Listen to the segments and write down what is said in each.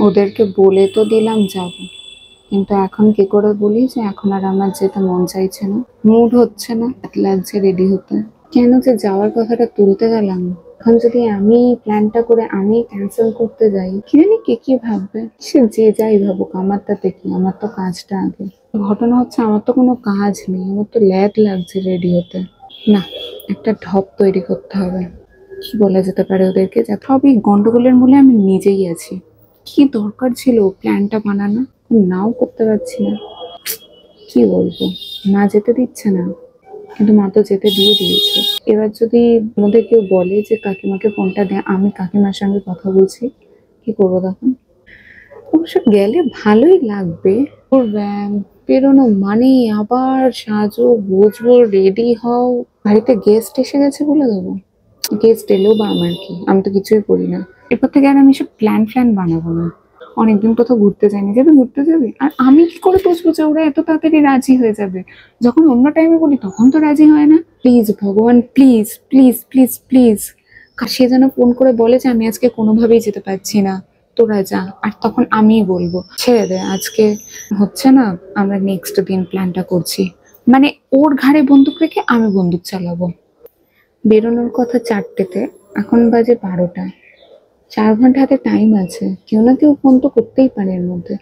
ওদেরকে বলে তো দিলাম যাব, কিন্তু এখন কি করে বলি যে এখন আর আমার যেতে মন চাইছে না, মুড হচ্ছে না, রাত লাগছে রেডি হতে। কেন যে যাওয়ার কথাটা তুলতে গেলাম, এখন যদি আমি প্ল্যানটা করে আমি ক্যান্সেল করতে যাই, কি জানি কে কি ভাববে। সে যে যাই ভাবুক, আমার তাতে কি, আমার তো কাজটা আগে। ঘটনা হচ্ছে আমার তো কোনো কাজ নেই, আমার তো ল্যাদ লাগছে রেডি হতে। না, একটা ঢপ তৈরি করতে হবে। কি বলা যেতে পারে ওদেরকে, যা সবই গন্ডগোলের মূলে আমি নিজেই আছি। কি দরকার ছিল প্ল্যানটা বানানো, নাও করতে পারছি না। কি বলবো, না যেতে দিচ্ছে না, কিন্তু মা তো যেতে দিয়ে দিয়েছে। এবার যদি আমাদের কেউ বলে যে কাকিমাকে ফোনটা দে, আমি কাকিমার সঙ্গে কথা বলছি, কি করবো তখন? অবশ্য গেলে ভালোই লাগবে। ওর বেরোনো মানে আবার সাজো গোজো রেডি হও, বাড়িতে গেস্ট এসে গেছে বলে দেবো। গেস্ট এলেও বা আমার কি, আমি তো কিছুই করি না। এরপর থেকে আর আমি সব প্ল্যান ফ্ল্যান বানাবো না। অনেকদিন কোথাও ঘুরতে যাইনি, যাবে ঘুরতে যাবে, আর আমি কি করে বুঝবো যে ওরা এত তাড়াতাড়ি রাজি হয়ে যাবে? যখন অন্য টাইমে বলি তখন তো রাজি হয় না। প্লিজ ভগবান, প্লিজ প্লিজ প্লিজ প্লিজ, সে যেন ফোন করে বলে যে আমি আজকে কোনোভাবেই যেতে পারছি না, তোরা যা। আর তখন আমিই বলবো ছেড়ে দে, আজকে হচ্ছে না, আমরা নেক্সট দিন প্ল্যানটা করছি। মানে ওর ঘাড়ে বন্দুক রেখে আমি বন্দুক চালাবো। বেরোনোর কথা 4টেতে, এখন বাজে 12টা। 4 ঘন্টা হাতে টাইম আছে, কেউ না কেউ ফোন তো করতেই পারে এর মধ্যে।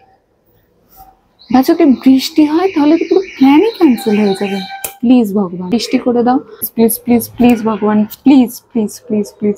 বা যদি বৃষ্টি হয় তাহলে তো পুরো প্ল্যানই ক্যান্সেল হয়ে যাবে। প্লিজ ভগবান বৃষ্টি করে দাও, প্লিজ প্লিজ প্লিজ ভগবান, প্লিজ প্লিজ প্লিজ প্লিজ।